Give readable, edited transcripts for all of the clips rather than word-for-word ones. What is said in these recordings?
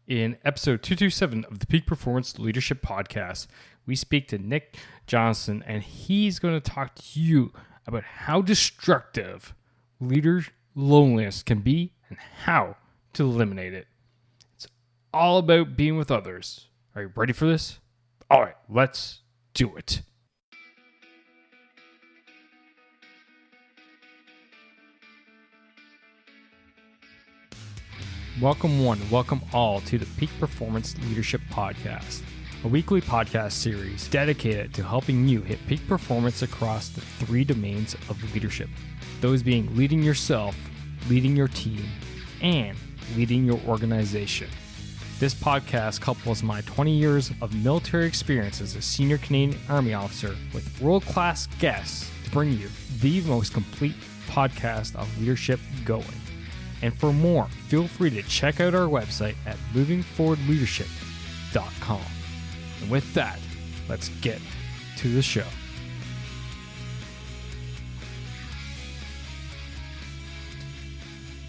In episode 227 of the Peak Performance Leadership Podcast, we speak to Nick Jonsson, and he's going to talk to you about how destructive leader loneliness can be and how to eliminate it. It's all about being with others. Are you ready for this? All right, let's do it. Welcome one, welcome all to the Peak Performance Leadership Podcast, a weekly podcast series dedicated to helping you hit peak performance across the three domains of leadership. Those being leading yourself, leading your team, and leading your organization. This podcast couples my 20 years of military experience as a senior Canadian Army officer with world-class guests to bring you the most complete podcast of leadership going. And for more, feel free to check out our website at movingforwardleadership.com. And with that, let's get to the show.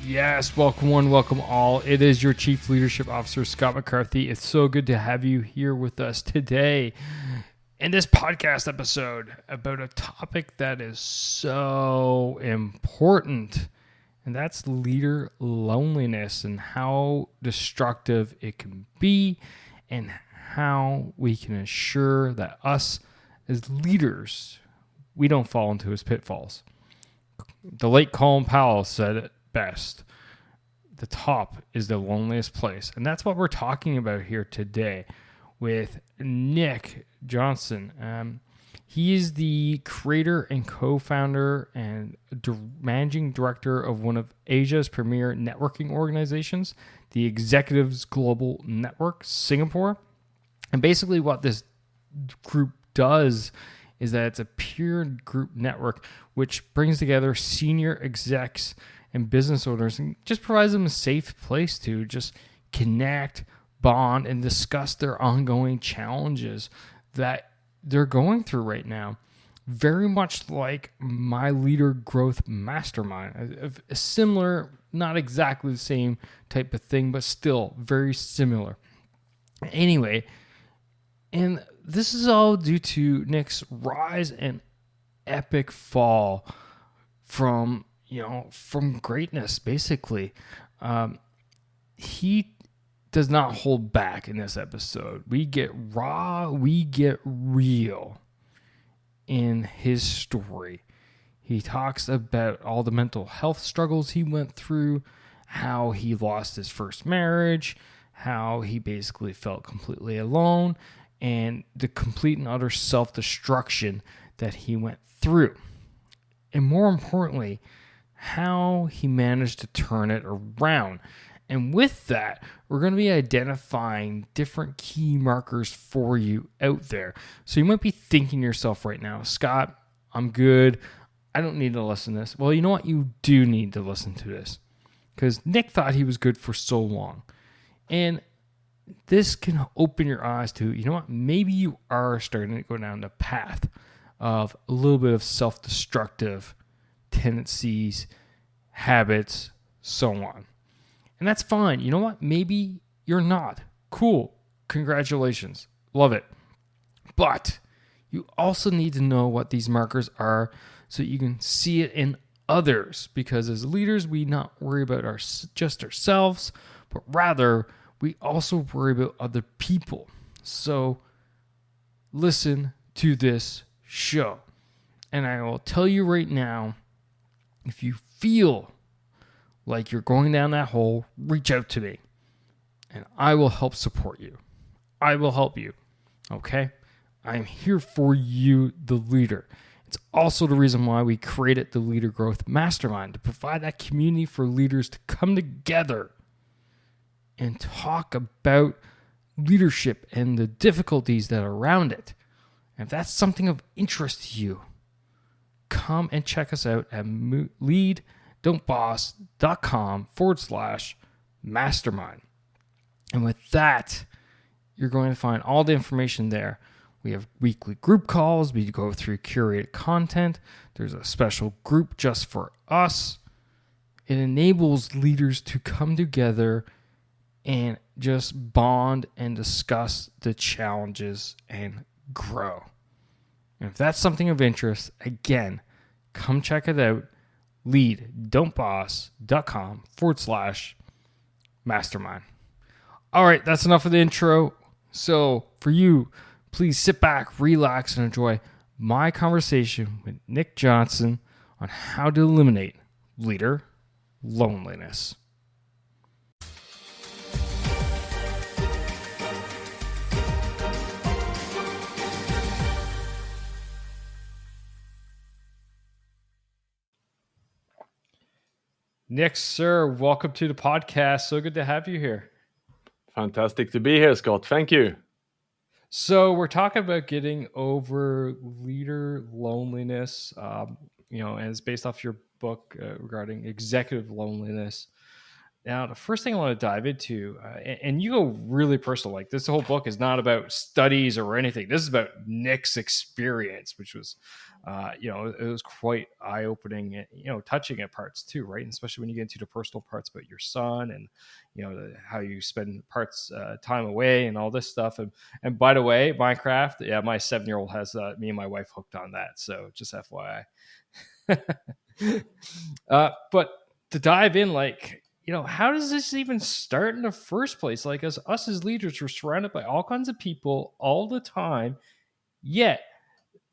Yes, welcome one, welcome all. It is your Chief Leadership Officer, Scott McCarthy. It's so good to have you here with us today in this podcast episode about a topic that is so important. And that's leader loneliness and how destructive it can be and how we can ensure that us as leaders, we don't fall into his pitfalls. The late Colin Powell said it best. The top is the loneliest place. And that's what we're talking about here today with Nick Jonsson. He is the creator and co-founder and managing director of one of Asia's premier networking organizations, the Executives Global Network, Singapore. And basically what this group does is that it's a peer group network which brings together senior execs and business owners and just provides them a safe place to just connect, bond, and discuss their ongoing challenges that they're going through right now. Very much like my Leader Growth Mastermind. A similar, not exactly the same type of thing, but still very similar. Anyway, and this is all due to Nick's rise and epic fall from greatness, basically. He does not hold back in this episode. We get raw, we get real in his story. He talks about all the mental health struggles he went through, how he lost his first marriage, how he basically felt completely alone, and the complete and utter self-destruction that he went through. And more importantly, how he managed to turn it around. And with that, we're going to be identifying different key markers for you out there. So you might be thinking to yourself right now, Scott, I'm good. I don't need to listen to this. Well, you know what? You do need to listen to this because Nick thought he was good for so long. And this can open your eyes to, you know what? Maybe you are starting to go down the path of a little bit of self-destructive tendencies, habits, so on. And that's fine. You know what? Maybe you're not. Cool. Congratulations. Love it. But you also need to know what these markers are so you can see it in others. Because as leaders, we not worry about just ourselves, but rather we also worry about other people. So listen to this show. And I will tell you right now, if you feel like you're going down that hole, reach out to me and I will help support you. I will help you. Okay? I am here for you, the leader. It's also the reason why we created the Leader Growth Mastermind, to provide that community for leaders to come together and talk about leadership and the difficulties that are around it. And if that's something of interest to you, come and check us out at lead.boss.com/mastermind. And with that, you're going to find all the information there. We have weekly group calls. We go through curated content. There's a special group just for us. It enables leaders to come together and just bond and discuss the challenges and grow. And if that's something of interest, again, come check it out. leaddon'tboss.com/mastermind. All right, that's enough of the intro. So for you, please sit back, relax, and enjoy my conversation with Nick Jonsson on how to eliminate leader loneliness. Nick, sir, welcome to the podcast. So good to have you here. Fantastic to be here, Scott. Thank you. So we're talking about getting over leader loneliness, and it's based off your book regarding executive loneliness. Now, the first thing I want to dive into, and you go really personal, like this whole book is not about studies or anything. This is about Nick's experience, which was, it was quite eye-opening, touching at parts too, right? And especially when you get into the personal parts about your son and, how you spend parts time away and all this stuff. And by the way, Minecraft, yeah, my 7-year-old has me and my wife hooked on that. So just FYI. But to dive in, how does this even start in the first place? Like, as us as leaders, we're surrounded by all kinds of people all the time, yet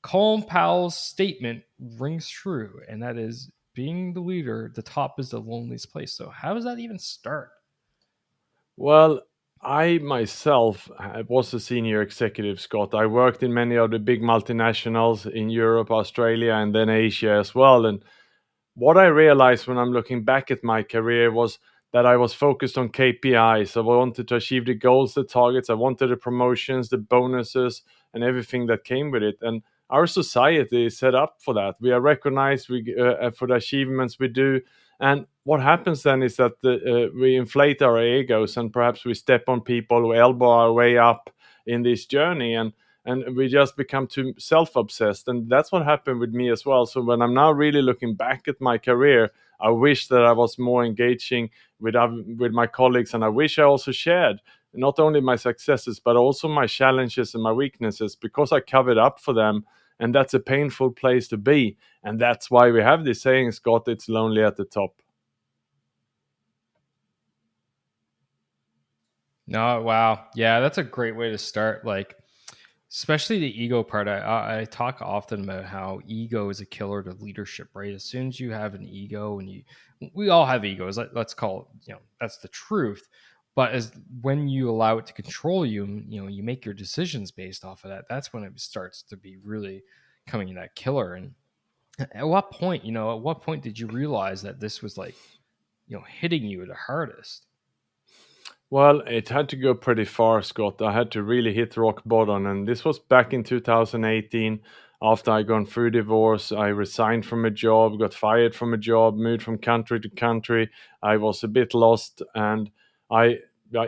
Colin Powell's statement rings true, and that is, being the leader, the top is the loneliest place. So how does that even start? Well, I myself was a senior executive, Scott. I worked in many of the big multinationals in Europe, Australia, and then Asia as well. And what I realized when I'm looking back at my career was that I was focused on KPIs. I wanted to achieve the goals, the targets. I wanted the promotions, the bonuses, and everything that came with it. And our society is set up for that. We are recognized for the achievements we do. And what happens then is that we inflate our egos, and perhaps we step on people, we elbow our way up in this journey. And we just become too self-obsessed, and that's what happened with me as well. So when I'm now really looking back at my career, I wish that I was more engaging with my colleagues, and I wish I also shared not only my successes but also my challenges and my weaknesses, because I covered up for them, and that's a painful place to be. And that's why we have this saying, Scott, it's lonely at the top. No, wow. Yeah, that's a great way to start. Like, especially the ego part. I talk often about how ego is a killer to leadership, right? As soon as you have an ego, and we all have egos, let's call it, that's the truth. But as when you allow it to control you, you make your decisions based off of that. That's when it starts to be really coming that killer. And at what point, did you realize that this was like, hitting you the hardest? Well, it had to go pretty far, Scott. I had to really hit rock bottom. And this was back in 2018. After I gone through divorce, I resigned from a job, got fired from a job, moved from country to country. I was a bit lost. And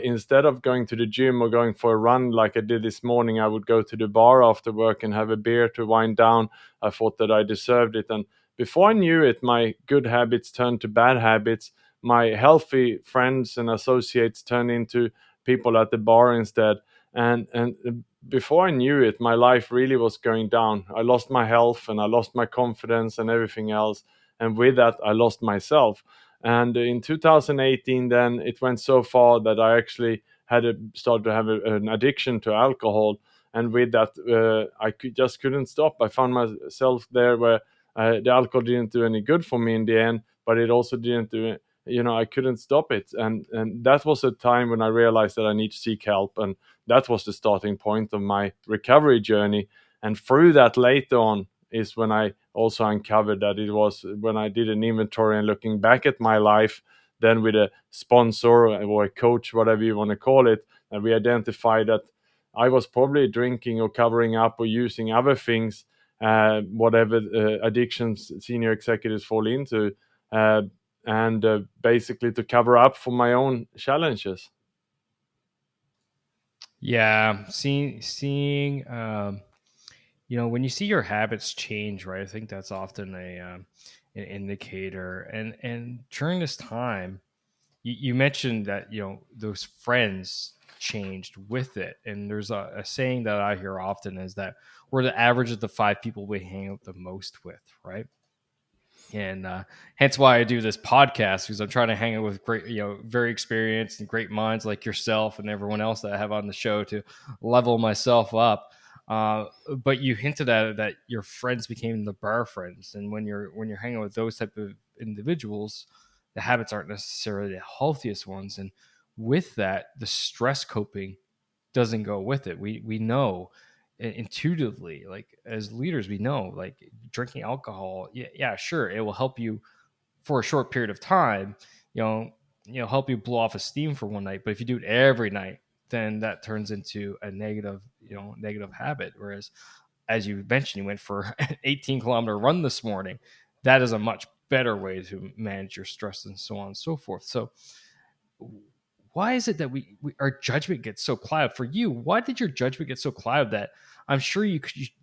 instead of going to the gym or going for a run like I did this morning, I would go to the bar after work and have a beer to wind down. I thought that I deserved it. And before I knew it, my good habits turned to bad habits. My healthy friends and associates turned into people at the bar instead. And before I knew it, my life really was going down. I lost my health, and I lost my confidence and everything else. And with that, I lost myself. And in 2018, then it went so far that I actually started to have an addiction to alcohol. And with that, just couldn't stop. I found myself there where the alcohol didn't do any good for me in the end, but it also didn't do, I couldn't stop it. And that was a time when I realized that I need to seek help. And that was the starting point of my recovery journey. And through that, later on, is when I also uncovered that it was when I did an inventory and looking back at my life, then with a sponsor or a coach, whatever you want to call it, and we identified that I was probably drinking or covering up or using other things, whatever addictions senior executives fall into, and basically to cover up for my own challenges. Yeah, seeing when you see your habits change, right? I think that's often an indicator. And during this time, you mentioned that those friends changed with it, and there's a saying that I hear often is that we're the average of the five people we hang out the most with, right? And hence why I do this podcast, because I'm trying to hang out with great, very experienced and great minds like yourself and everyone else that I have on the show to level myself up. But you hinted at it, that your friends became the bar friends, and when you're hanging with those type of individuals, the habits aren't necessarily the healthiest ones, and with that, the stress coping doesn't go with it. We know intuitively, like as leaders, we know like drinking alcohol, yeah, sure, it will help you for a short period of time, you know, help you blow off a steam for one night. But if you do it every night, then that turns into a negative habit. Whereas, as you mentioned, you went for an 18-kilometer run this morning. That is a much better way to manage your stress and so on and so forth. So why is it that our judgment gets so clouded? For you, why did your judgment get so clouded that I'm sure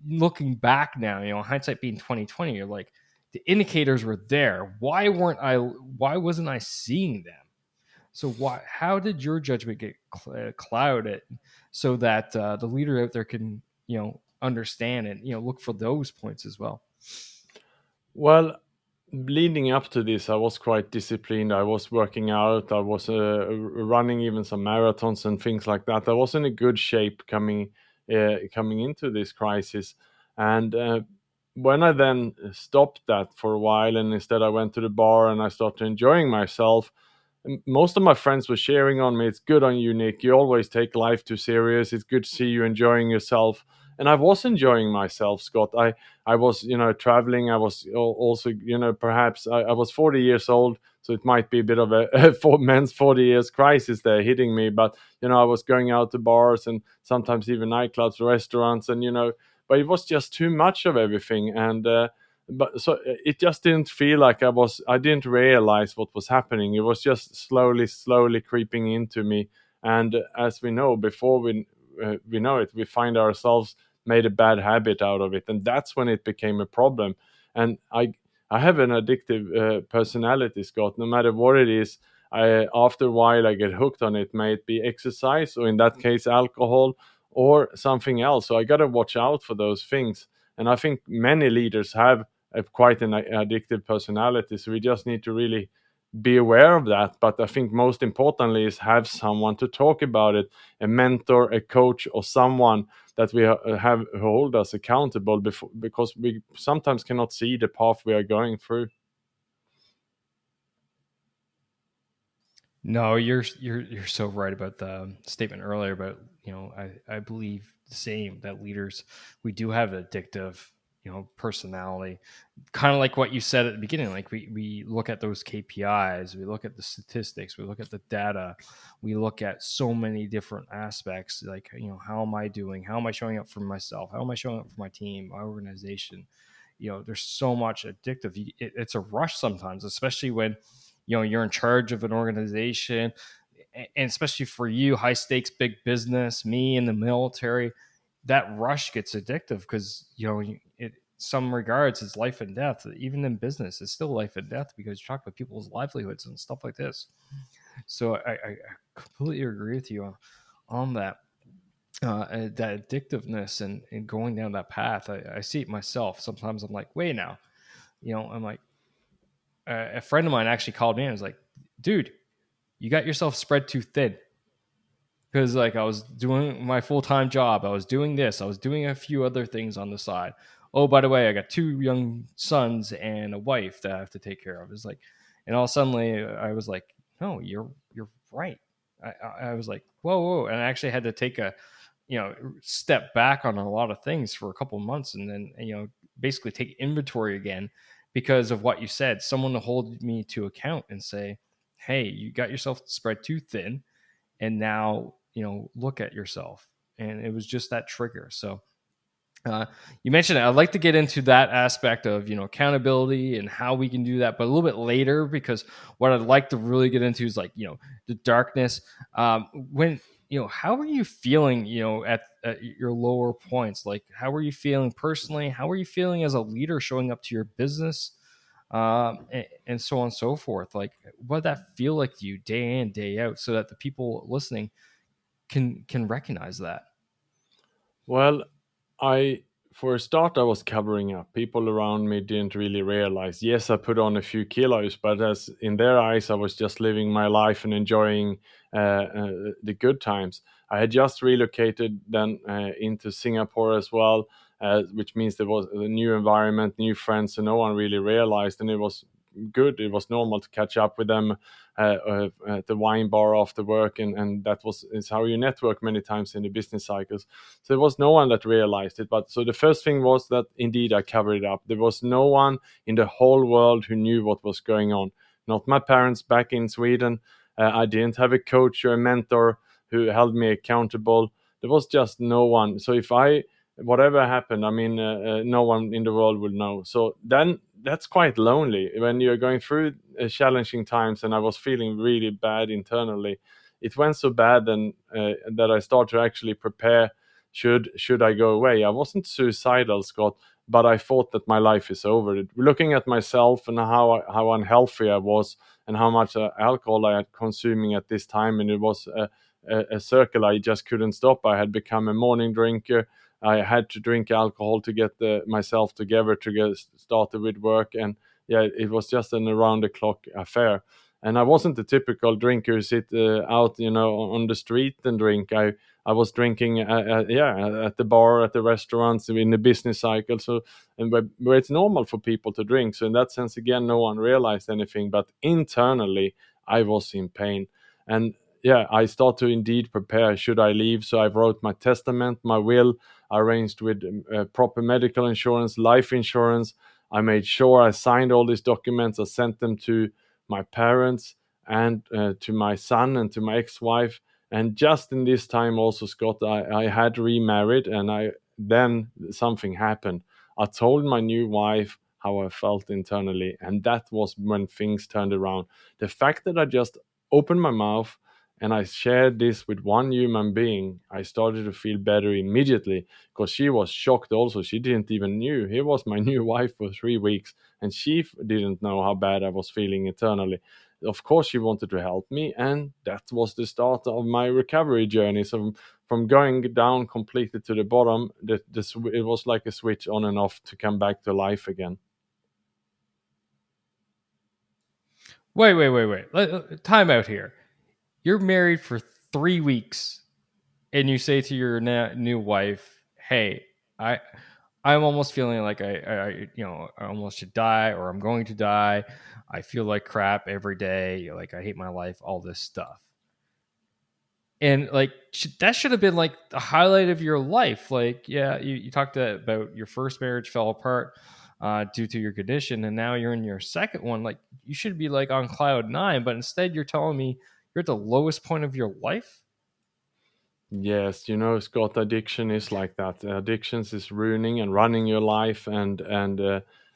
looking back now, hindsight being 2020, you're like, the indicators were there. Why wasn't I seeing them? So how did your judgment get clouded so that the leader out there can, understand and, look for those points as well? Well, leading up to this, I was quite disciplined. I was working out. I was running even some marathons and things like that. I was in a good shape coming into this crisis. And when I then stopped that for a while, and instead I went to the bar and I started enjoying myself, most of my friends were cheering on me. It's good on you, Nick. You always take life too serious. It's good to see you enjoying yourself. And I was enjoying myself, Scott. I was, traveling. I was also, perhaps I was 40 years old, so it might be a bit of a for men's 40 years crisis there hitting me. But, I was going out to bars and sometimes even nightclubs, restaurants, and, but it was just too much of everything. And, but so it just didn't feel like I didn't realize what was happening. It was just slowly creeping into me. And as we know, before we know it, we find ourselves made a bad habit out of it, and that's when it became a problem. And I have an addictive personality, Scott. No matter what it is, after a while I get hooked on it. May it be exercise, or in that case alcohol, or something else. So I got to watch out for those things. And I think many leaders have quite an addictive personality, so we just need to really be aware of that. But I think most importantly is have someone to talk about it, a mentor, a coach, or someone that we have hold us accountable because we sometimes cannot see the path we are going through. No, you're so right about the statement earlier about, I believe the same, that leaders, we do have addictive, personality, kind of like what you said at the beginning. Like we look at those KPIs, we look at the statistics, we look at the data, we look at so many different aspects. Like, how am I doing? How am I showing up for myself? How am I showing up for my team, my organization? There's so much addictive. It's a rush sometimes, especially when, you're in charge of an organization, and especially for you, high stakes, big business, me in the military, that rush gets addictive because, some regards it's life and death. Even in business, it's still life and death because you're talking about people's livelihoods and stuff like this. So I completely agree with you on that. That addictiveness and going down that path, I see it myself. Sometimes I'm like, wait now, I'm like, a friend of mine actually called me and was like, dude, you got yourself spread too thin. Because like I was doing my full-time job, I was doing this, I was doing a few other things on the side. Oh, by the way, I got two young sons and a wife that I have to take care of. It's like, and all suddenly I was like, no, you're right. I was like, whoa, and I actually had to take a step back on a lot of things for a couple of months, and then basically take inventory again because of what you said. Someone to hold me to account and say, hey, you got yourself spread too thin, and now look at yourself. And it was just that trigger. So you mentioned it. I'd like to get into that aspect of accountability and how we can do that, but a little bit later, because what I'd like to really get into is like the darkness. When how are you feeling at your lower points? Like, how are you feeling personally? How are you feeling as a leader showing up to your business? and so on and so forth. Like, what did that feel like to you day in, day out, so that the people listening can recognize that? Well, I for a start I was covering up. People around me didn't really realize. Yes, I put on a few kilos, but as in their eyes, I was just living my life and enjoying the good times. I had just relocated then into Singapore as well, which means there was a new environment, new friends, so no one really realized, and it was good. It was normal to catch up with them at the wine bar after work, and that was is how you network many times in the business cycles. So there was no one that realized it. But so the first thing was that indeed I covered it up. There was no one in the whole world who knew what was going on. Not my parents back in Sweden. I didn't have a coach or a mentor who held me accountable. There was just no one. So if I whatever happened, I mean, no one in the world will know. So then that's quite lonely when you're going through challenging times. And I was feeling really bad internally. It went so bad then that I started to actually prepare. Should I go away? I wasn't suicidal, Scott, but I thought that my life is over. Looking at myself and how unhealthy I was, and how much alcohol I had consuming at this time, and it was a circle I just couldn't stop. I had become a morning drinker. I had to drink alcohol to get myself together to get started with work, and yeah, it was just an around the clock affair. And I wasn't the typical drinker who sit out, on the street and drink. I was drinking, at the bar, at the restaurants, in the business cycle. So, and where it's normal for people to drink. So in that sense, again, no one realized anything. But internally, I was in pain, and yeah, I start to indeed prepare. Should I leave? So I wrote my testament, my will, arranged with proper medical insurance, life insurance. I made sure I signed all these documents. I sent them to my parents and to my son and to my ex-wife. And just in this time, also, Scott, I had remarried, and I then something happened. I told my new wife how I felt internally, and that was when things turned around. The fact that I just opened my mouth and I shared this with one human being, I started to feel better immediately, because she was shocked also. She didn't even knew. He was my new wife for 3 weeks, and she didn't know how bad I was feeling internally. Of course, she wanted to help me, and that was the start of my recovery journey. So from going down completely to the bottom, it was like a switch on and off to come back to life again. Wait. Time out here. You're married for 3 weeks, and you say to your new wife, "Hey, I I'm almost feeling like I almost should die, or I'm going to die. I feel like crap every day. Like, I hate my life. All this stuff." And like, that should have been like the highlight of your life. Like, yeah, you talked about your first marriage fell apart due to your condition, and now you're in your second one. Like, you should be like on cloud nine, but instead you're telling me you're at the lowest point of your life. Yes, Scott, addiction is like that. Addictions is ruining and running your life, and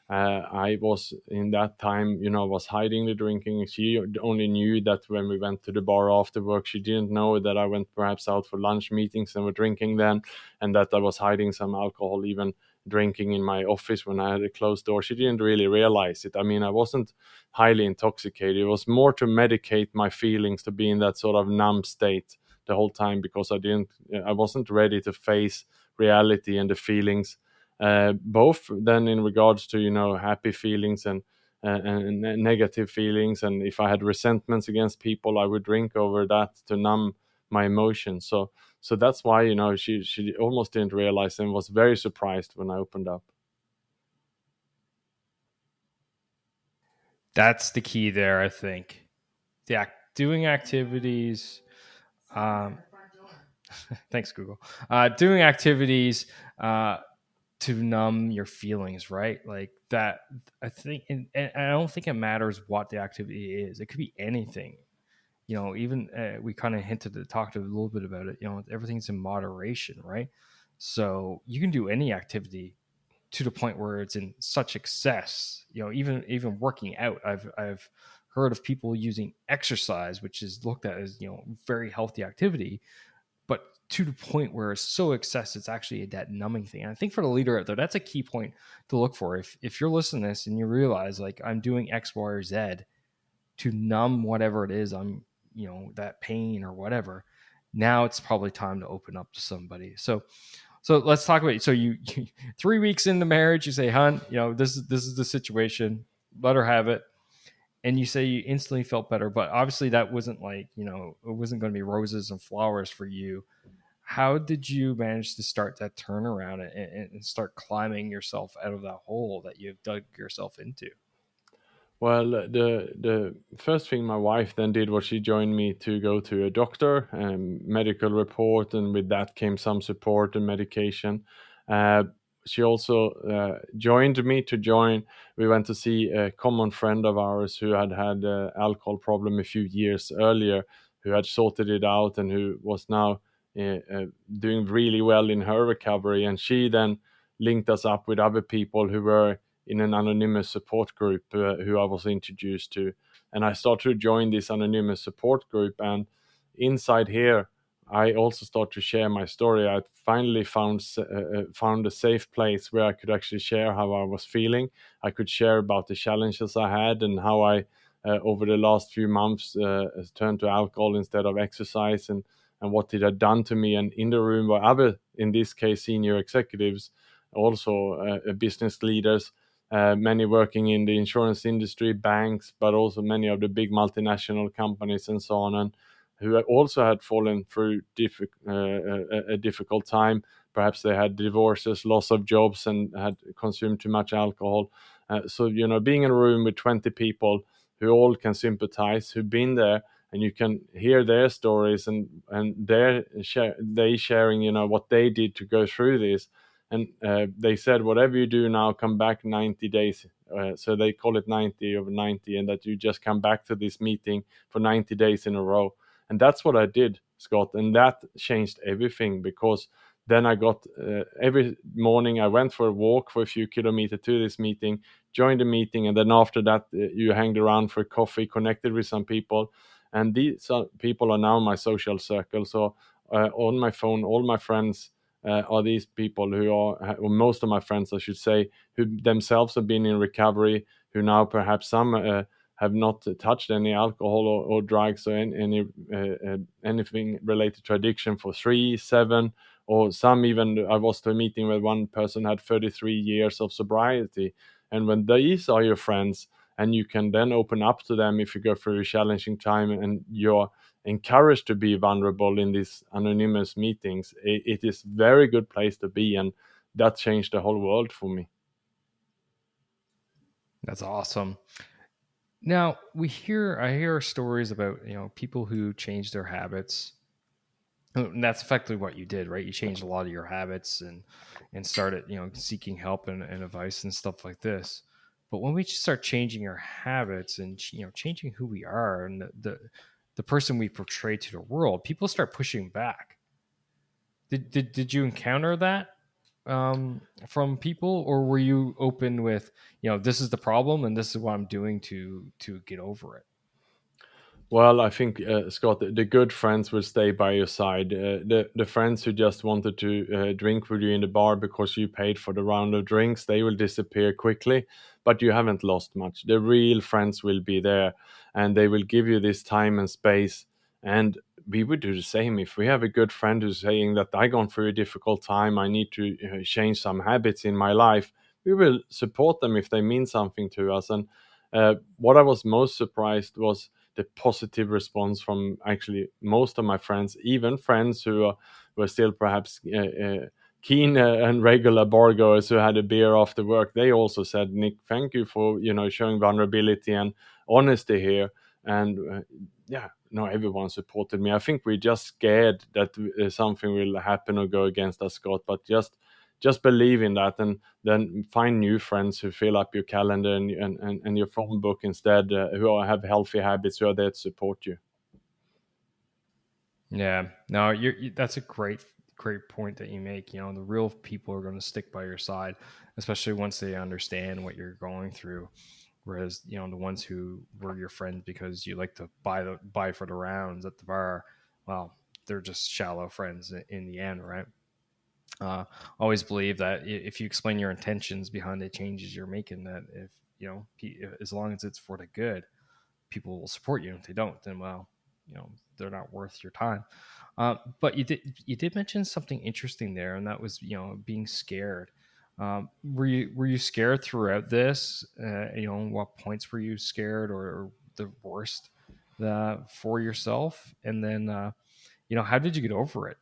I was in that time, was hiding the drinking. She only knew that when we went to the bar after work. She didn't know that I went perhaps out for lunch meetings and were drinking then, and that I was hiding some alcohol, even drinking in my office when I had a closed door. She didn't really realize it. I mean, I wasn't highly intoxicated. It was more to medicate my feelings, to be in that sort of numb state the whole time, because I wasn't ready to face reality and the feelings, both then in regards to happy feelings and negative feelings. And if I had resentments against people, I would drink over that to numb my emotions. So that's why she almost didn't realize, and was very surprised when I opened up. That's the key there, I think. Doing activities. Um, Thanks, Google. Doing activities to numb your feelings, right? Like that. I think, and I don't think it matters what the activity is. It could be anything. Even we kind of talked a little bit about it. Everything's in moderation, right? So you can do any activity to the point where it's in such excess. Even working out. I've heard of people using exercise, which is looked at as very healthy activity, but to the point where it's so excess, it's actually that numbing thing. And I think for the leader out there, that's a key point to look for. If you're listening to this and you realize like I'm doing X, Y, or Z to numb whatever it is I'm, that pain or whatever, now it's probably time to open up to somebody. So let's talk about it. So you 3 weeks into marriage, you say, "Hun, this is the situation. Let her have it." And you say you instantly felt better, but obviously that wasn't like, it wasn't going to be roses and flowers for you. How did you manage to start that turnaround and start climbing yourself out of that hole that you've dug yourself into? Well, the first thing my wife then did was she joined me to go to a doctor, medical report, and with that came some support and medication. Uh, she also joined me to join. We went to see a common friend of ours who had alcohol problem a few years earlier, who had sorted it out and who was now doing really well in her recovery. And she then linked us up with other people who were in an anonymous support group who I was introduced to. And I started to join this anonymous support group. And inside here, I also started to share my story. I finally found a safe place where I could actually share how I was feeling. I could share about the challenges I had and how I, over the last few months, turned to alcohol instead of exercise, and what it had done to me. And in the room were other, in this case, senior executives, also business leaders, many working in the insurance industry, banks, but also many of the big multinational companies and so on, and who also had fallen through a difficult time. Perhaps they had divorces, loss of jobs, and had consumed too much alcohol. So, being in a room with 20 people who all can sympathize, who've been there, and you can hear their stories and they sharing, what they did to go through this. And they said, whatever you do now, come back 90 days. So they call it 90 over 90, and that you just come back to this meeting for 90 days in a row. And that's what I did, Scott. And that changed everything, because then I got every morning I went for a walk for a few kilometers to this meeting, joined the meeting, and then after that, you hanged around for coffee, connected with some people. And these people are now my social circle. So on my phone, all my friends are these people who are, or most of my friends, I should say, who themselves have been in recovery, who now perhaps some have not touched any alcohol or drugs or anything related to addiction for 3, 7, or some even. I was to a meeting where one person had 33 years of sobriety, and when these are your friends, and you can then open up to them if you go through a challenging time, and you're encouraged to be vulnerable in these anonymous meetings, it is very good place to be, and that changed the whole world for me. That's awesome. Now I hear stories about, people who change their habits. And that's effectively what you did, right? You changed a lot of your habits and started, seeking help and advice and stuff like this. But when we start changing our habits and, changing who we are and the person we portray to the world, people start pushing back. Did you encounter that from people, or were you open with, this is the problem and this is what I'm doing to get over it? Well, I think, Scott, the good friends will stay by your side. The friends who just wanted to drink with you in the bar because you paid for the round of drinks, they will disappear quickly. But you haven't lost much. The real friends will be there, and they will give you this time and space. And we would do the same if we have a good friend who's saying that I gone through a difficult time, I need to change some habits in my life. We will support them if they mean something to us. And what I was most surprised was the positive response from actually most of my friends, even friends who were still perhaps keen and regular bar goers who had a beer after work. They also said, Nick, thank you for showing vulnerability and honesty here. And yeah, no, everyone supported me. I think we're just scared that something will happen or go against us, Scott, but just believe in that, and then find new friends who fill up your calendar and your phone book instead, who have healthy habits, who are there to support you. Yeah, no, that's a great point that you make. The real people are going to stick by your side, especially once they understand what you're going through. Whereas, the ones who were your friends because you like to buy for the rounds at the bar, well, they're just shallow friends in the end, right? uh, Always believe that if you explain your intentions behind the changes you're making, that if as long as it's for the good, people will support you. If they don't, then well, they're not worth your time. But you did mention something interesting there, and that was being scared. Were you scared throughout this? What points were you scared, or the worst for yourself? And then how did you get over it?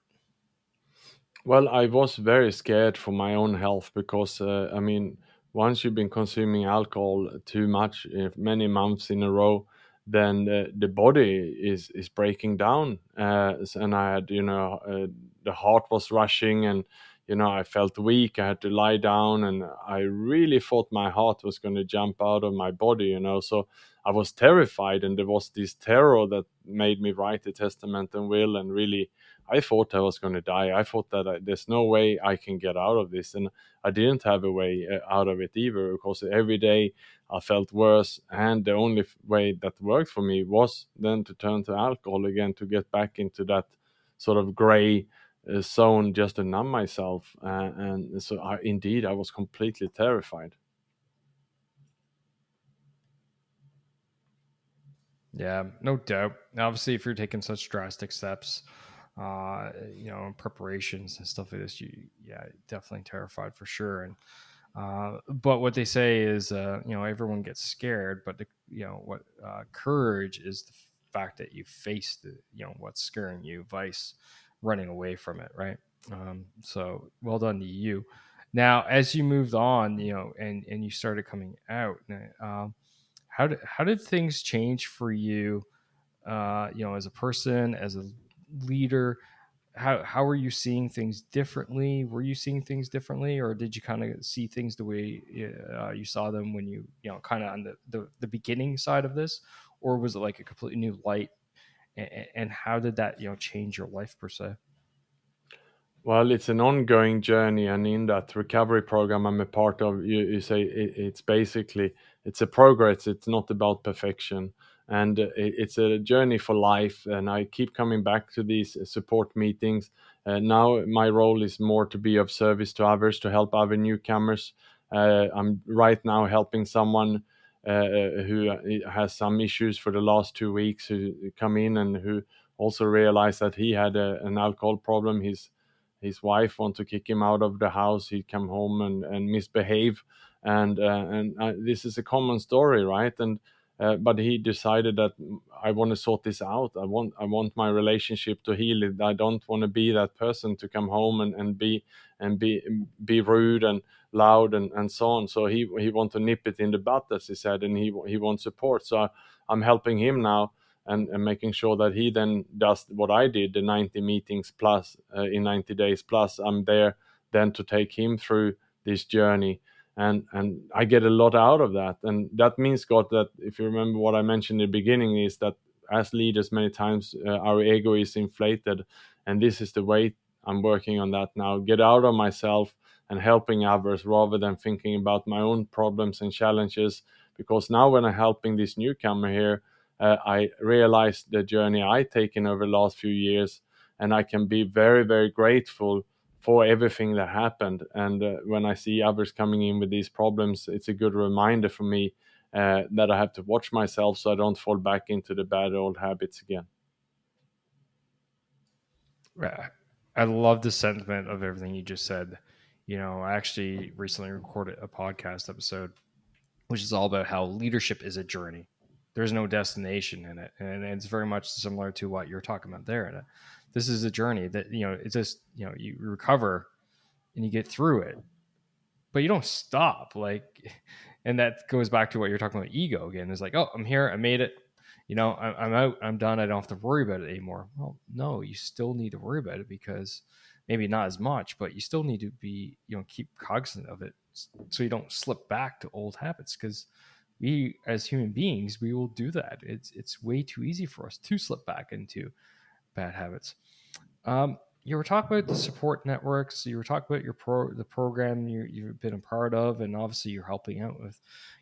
Well, I was very scared for my own health because, I mean, once you've been consuming alcohol too much, many months in a row, then the body is breaking down. And I had, the heart was rushing, and I felt weak. I had to lie down, and I really thought my heart was going to jump out of my body. So I was terrified, and there was this terror that made me write the testament and will, and really I thought I was going to die. I thought that there's no way I can get out of this. And I didn't have a way out of it either, because every day I felt worse. And the only way that worked for me was then to turn to alcohol again, to get back into that sort of gray zone, just to numb myself. And so indeed, I was completely terrified. Yeah, no doubt. Obviously, if you're taking such drastic steps, preparations and stuff like this, yeah, definitely terrified for sure. And but what they say is, everyone gets scared, but what courage is the fact that you face what's scaring you, vice running away from it, right? So well done to you. Now, as you moved on, and you started coming out, how did things change for you? As a person, as a leader, how are you seeing things differently? Were you seeing things differently, or did you kind of see things the way you saw them when kind of on the beginning side of this, or was it like a completely new light? And how did that change your life per se? Well, it's an ongoing journey, and in that recovery program I'm a part of, you say it's basically it's a progress. It's not about perfection, and it's a journey for life. And I keep coming back to these support meetings. Now my role is more to be of service to others, to help other newcomers. I'm right now helping someone who has some issues for the last 2 weeks, who come in and who also realized that he had an alcohol problem. His wife want to kick him out of the house. He'd come home and misbehave, and this is a common story, right? And but he decided that I want to sort this out. I want my relationship to heal. I don't want to be that person to come home and be rude and loud and so on. So he want to nip it in the butt, as he said, and he wants support. So I'm helping him now, and making sure that he then does what I did, the 90 meetings plus in 90 days plus. I'm there then to take him through this journey. And I get a lot out of that. And that means, Scott, that if you remember what I mentioned in the beginning, is that as leaders, many times our ego is inflated. And this is the way I'm working on that now. Get out of myself and helping others rather than thinking about my own problems and challenges. Because now when I'm helping this newcomer here, I realized the journey I've taken over the last few years, and I can be very, very grateful for everything that happened. And when I see others coming in with these problems, it's a good reminder for me that I have to watch myself so I don't fall back into the bad old habits again. Yeah, I love the sentiment of everything you just said. I actually recently recorded a podcast episode which is all about how leadership is a journey. There's no destination in it, and it's very much similar to what you're talking about there. And this is a journey that it's just you recover and you get through it, but you don't stop. Like, and that goes back to what you're talking about ego again. It's like, oh, I'm here, I made it. I'm out, I'm done. I don't have to worry about it anymore. Well, no, you still need to worry about it, because maybe not as much, but you still need to be, keep cognizant of it so you don't slip back to old habits. Because we, as human beings, we will do that. It's way too easy for us to slip back into bad habits. You were talking about the support networks. You were talking about the program you've been a part of, and obviously you're helping out with.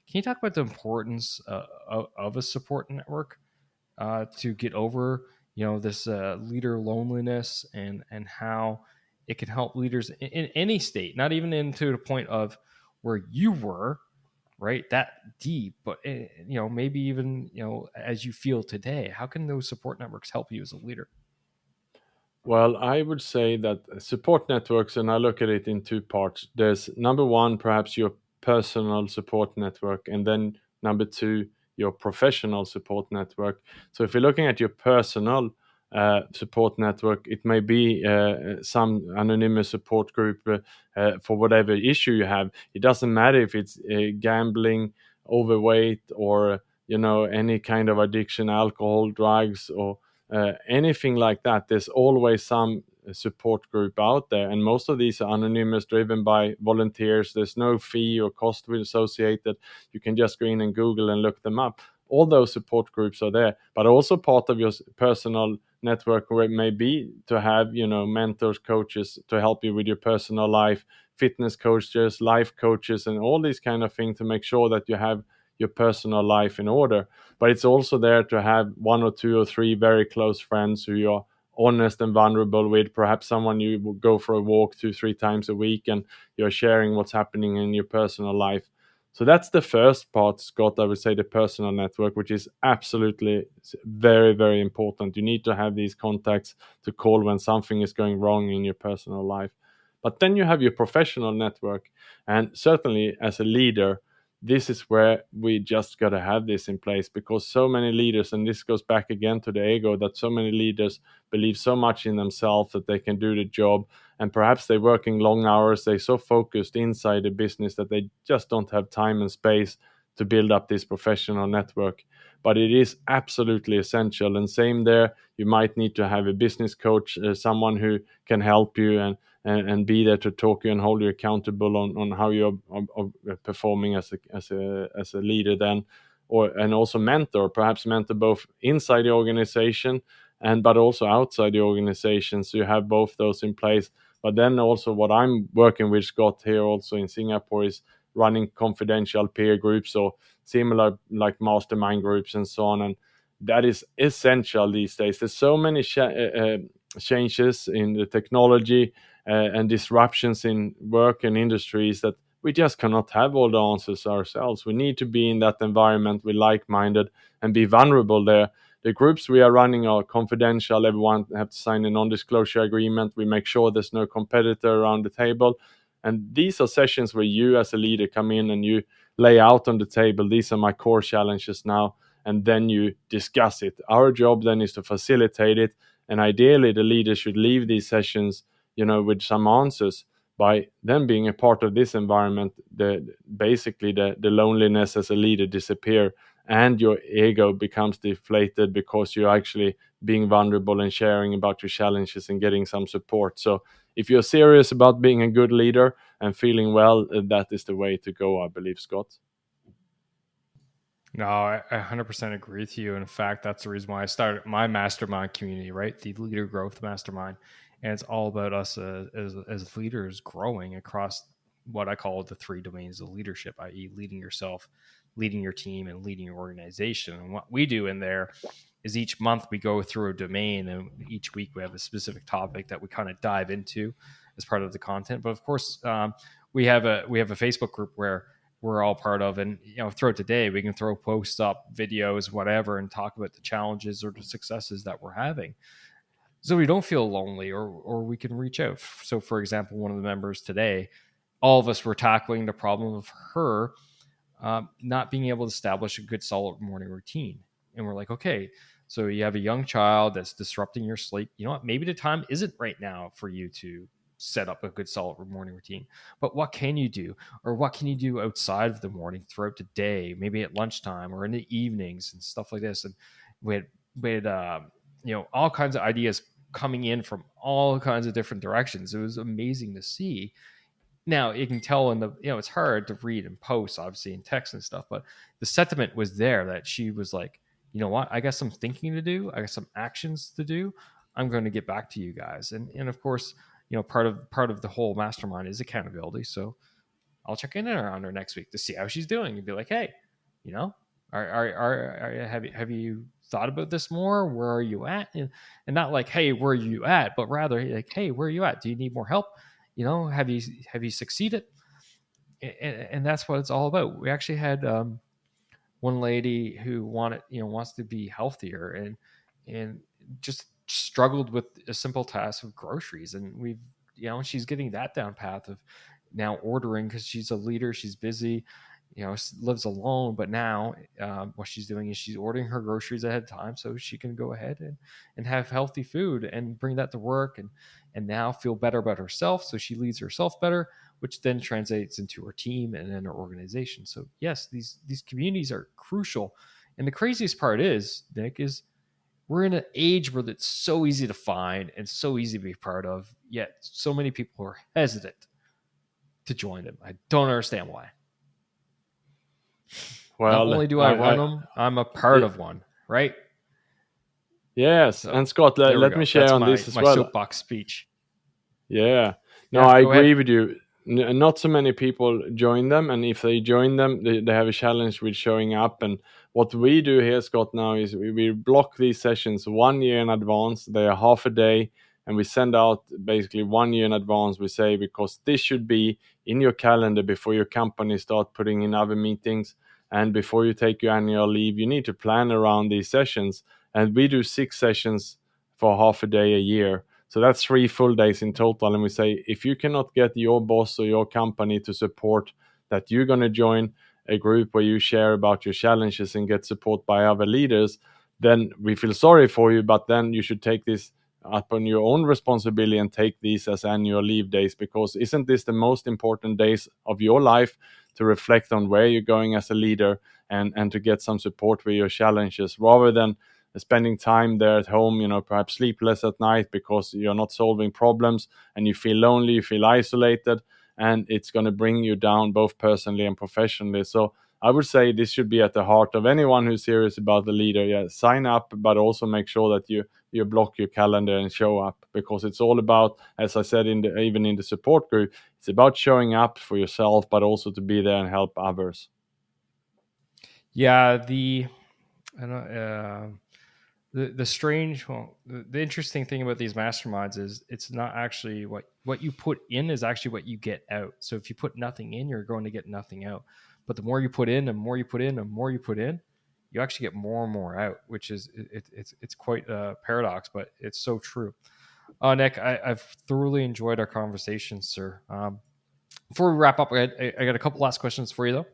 Can you talk about the importance of a support network to get over, this leader loneliness, and how it can help leaders in any state, not even into the point of where you were, right, that deep, but maybe even as you feel today. How can those support networks help you as a leader? Well, I would say that support networks, and I look at it in two parts. There's number one, perhaps your personal support network, and then number two, your professional support network. So if you're looking at your personal support network, it may be some anonymous support group for whatever issue you have. It doesn't matter if it's gambling, overweight, or any kind of addiction, alcohol, drugs, or anything like that. There's always some support group out there, and most of these are anonymous, driven by volunteers. There's no fee or cost associated. You can just go in and Google and look them up. All those support groups are there, but also part of your personal network, where it may be to have mentors, coaches to help you with your personal life, fitness coaches, life coaches, and all these kind of things to make sure that you have your personal life in order. But it's also there to have one or two or three very close friends who you're honest and vulnerable with, perhaps someone you will go for a walk 2-3 times a week, and you're sharing what's happening in your personal life. So that's the first part, Scott. I would say the personal network, which is absolutely very, very important. You need to have these contacts to call when something is going wrong in your personal life. But then you have your professional network, and certainly as a leader, this is where we just got to have this in place, because so many leaders, and this goes back again to the ego, that so many leaders believe so much in themselves that they can do the job, and perhaps they're working long hours, they're so focused inside the business that they just don't have time and space to build up this professional network. But it is absolutely essential, and same there, you might need to have a business coach, someone who can help you and be there to talk you and hold you accountable on how you're performing as a leader then, and also perhaps mentor both inside the organization and but also outside the organization, so you have both those in place. But then also what I'm working with, Scott, here also in Singapore, is running confidential peer groups or similar like mastermind groups and so on, and that is essential these days. There's so many changes in the technology and disruptions in work and industries that we just cannot have all the answers ourselves. We need to be in that environment with like-minded and be vulnerable there. The groups we are running are confidential. Everyone have to sign a non-disclosure agreement. We make sure there's no competitor around the table. And these are sessions where you as a leader come in and you lay out on the table, these are my core challenges now, and then you discuss it. Our job then is to facilitate it, and ideally the leader should leave these sessions with some answers. By then being a part of this environment, basically the loneliness as a leader disappear, and your ego becomes deflated because you're actually being vulnerable and sharing about your challenges and getting some support. So if you're serious about being a good leader and feeling well, that is the way to go, I believe, Scott. No, I 100% agree with you. In fact, that's the reason why I started my mastermind community, right? The Leader Growth Mastermind. And it's all about us as leaders growing across what I call the three domains of leadership, i.e., leading yourself, leading your team, and leading your organization. And what we do in there is each month we go through a domain, and each week we have a specific topic that we kind of dive into as part of the content. But of course, we have a Facebook group where we're all part of, and throughout the day we can throw posts up, videos, whatever, and talk about the challenges or the successes that we're having, so we don't feel lonely, or we can reach out. So for example, one of the members today, all of us were tackling the problem of her not being able to establish a good solid morning routine. And we're like, okay, so you have a young child that's disrupting your sleep. You know what, maybe the time isn't right now for you to set up a good solid morning routine, but what can you do, or what can you do outside of the morning throughout the day, maybe at lunchtime or in the evenings and stuff like this. And we had all kinds of ideas coming in from all kinds of different directions. It was amazing to see. Now you can tell in the it's hard to read and post obviously in text and stuff, but the sentiment was there that she was like, you know what, I got some thinking to do, I got some actions to do, I'm going to get back to you guys. And of course, part of the whole mastermind is accountability. So I'll check in around her next week to see how she's doing and be like, hey, you know, have you thought about this more? Where are you at? And not like, hey, where are you at? But rather like, hey, where are you at? Do you need more help? Have you succeeded? And that's what it's all about. We actually had one lady who wants to be healthier and just struggled with a simple task of groceries, and she's getting that down path of now ordering because she's a leader, she's busy, lives alone, but now what she's doing is she's ordering her groceries ahead of time so she can go ahead and have healthy food and bring that to work and now feel better about herself, so she leads herself better, which then translates into her team and then her organization. So yes, these communities are crucial. And the craziest part is, Nick, is we're in an age where it's so easy to find and so easy to be part of, yet so many people are hesitant to join them. I don't understand why. Not Well, only do I run them, I'm a part yeah, of one, right? yes. So And Scott, there we let go. me share That's on my this as my well. soapbox speech. Yeah. No, Yeah, I go ahead. agree with you. Not so many people join them, and if they join them, they have a challenge with showing up. And what we do here, Scott, now is we block these sessions 1 year in advance. They are half a day, and we send out basically 1 year in advance. We say, because this should be in your calendar before your company start putting in other meetings, and before you take your annual leave, you need to plan around these sessions. And we do 6 sessions for half a day a year, so that's 3 full days in total. And we say, if you cannot get your boss or your company to support that you're going to join a group where you share about your challenges and get support by other leaders, then we feel sorry for you. But then you should take this upon your own responsibility and take these as annual leave days, because isn't this the most important days of your life to reflect on where you're going as a leader and to get some support with your challenges, rather than spending time there at home, perhaps sleepless at night because you're not solving problems and you feel lonely, you feel isolated, and it's going to bring you down both personally and professionally. So I would say this should be at the heart of anyone who's serious about the leader. Yeah, sign up, but also make sure that you block your calendar and show up, because it's all about, as I said, even in the support group, it's about showing up for yourself, but also to be there and help others. Yeah, I don't, the strange, well, the interesting thing about these masterminds is it's not actually what you put in is actually what you get out. So if you put nothing in, you're going to get nothing out. But the more you put in, and more you put in, and more you put in, you actually get more and more out, which is it's quite a paradox, but it's so true. Nick, I've thoroughly enjoyed our conversation, sir. Before we wrap up, I got a couple last questions for you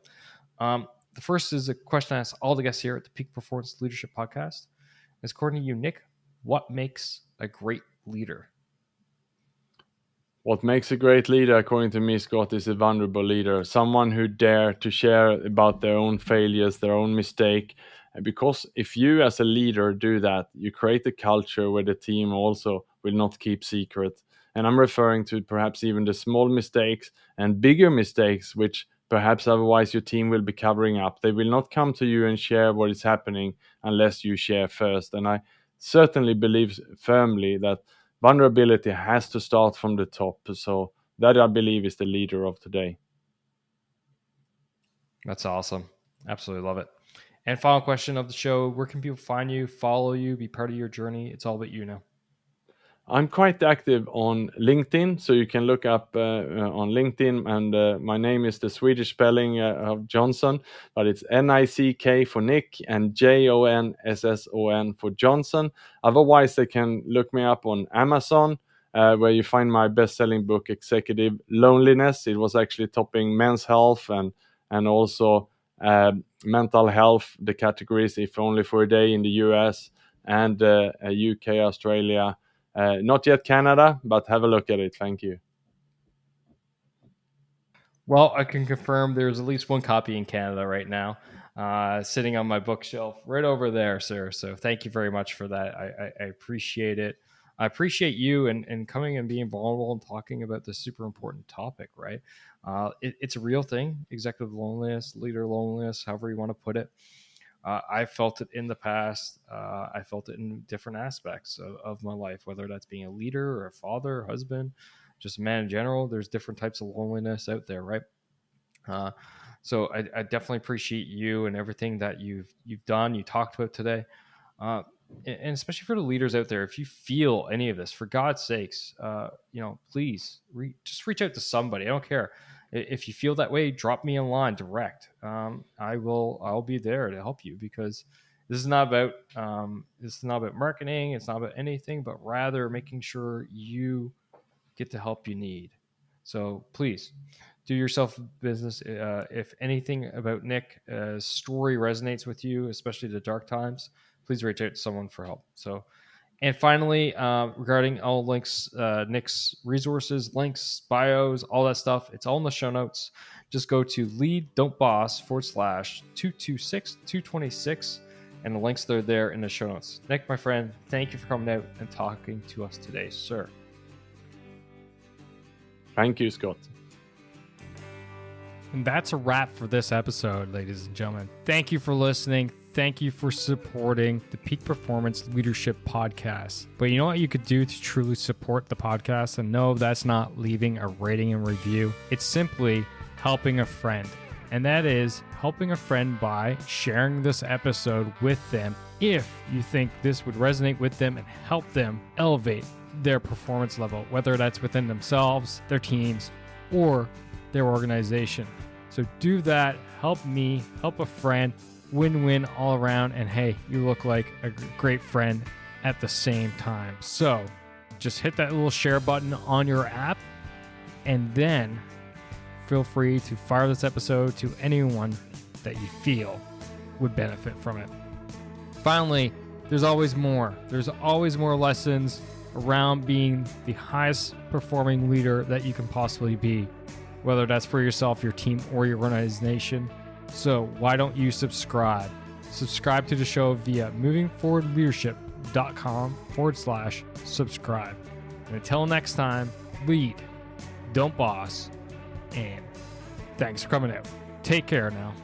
though. The first is a question I ask all the guests here at the Peak Performance Leadership Podcast. Is, according to you, Nick, what makes a great leader? What makes a great leader, according to me, Scott, is a vulnerable leader. Someone who dare to share about their own failures, their own mistake. Because if you as a leader do that, you create a culture where the team also will not keep secret. And I'm referring to perhaps even the small mistakes and bigger mistakes, which perhaps otherwise your team will be covering up. They will not come to you and share what is happening unless you share first. And I certainly believe firmly that vulnerability has to start from the top. So that, I believe, is the leader of today. That's awesome. Absolutely love it. And final question of the show: where can people find you, follow you, be part of your journey? It's all about you now. I'm quite active on LinkedIn, so you can look up on LinkedIn, and my name is the Swedish spelling of Jonsson, but it's Nick for Nick and Jonsson for Jonsson. Otherwise, they can look me up on Amazon, where you find my best-selling book, Executive Loneliness. It was actually topping men's health and also mental health, the categories, if only for a day in the US and UK, Australia. Not yet Canada, but have a look at it. Thank you. Well, I can confirm there's at least one copy in Canada right now, sitting on my bookshelf right over there, sir. So thank you very much for that. I appreciate it. I appreciate you and coming and being vulnerable and talking about this super important topic, right? It's a real thing, executive loneliness, leader loneliness, however you want to put it. I felt it in the past. I felt it in different aspects of my life, whether that's being a leader or a father, or husband, just a man in general. There's different types of loneliness out there, right? Uh, so I definitely appreciate you and everything that you've done, you talked about today. And especially for the leaders out there, if you feel any of this, for God's sakes, please just reach out to somebody. I don't care if you feel that way. Drop me a line direct. I'll be there to help you, because this is not about marketing. It's not about anything, but rather making sure you get the help you need. So please do yourself business. If anything about Nick's story resonates with you, especially the dark times, please reach out to someone for help. So, and finally, regarding all links, Nick's resources, links, bios, all that stuff, it's all in the show notes. Just go to lead.boss/226-226, and the links are there in the show notes. Nick, my friend, thank you for coming out and talking to us today, sir. Thank you, Scott. And that's a wrap for this episode, ladies and gentlemen. Thank you for listening. Thank you for supporting the Peak Performance Leadership Podcast. But you know what you could do to truly support the podcast? And no, that's not leaving a rating and review. It's simply helping a friend. And that is helping a friend by sharing this episode with them if you think this would resonate with them and help them elevate their performance level, whether that's within themselves, their teams, or their organization. So do that. Help me, help a friend, win-win all around. And hey, you look like a great friend at the same time. So just hit that little share button on your app, and then feel free to fire this episode to anyone that you feel would benefit from it. Finally, there's always more. There's always more lessons around being the highest performing leader that you can possibly be, whether that's for yourself, your team, or your organization. So why don't you subscribe? Subscribe to the show via movingforwardleadership.com/subscribe. And until next time, lead, don't boss, and thanks for coming out. Take care now.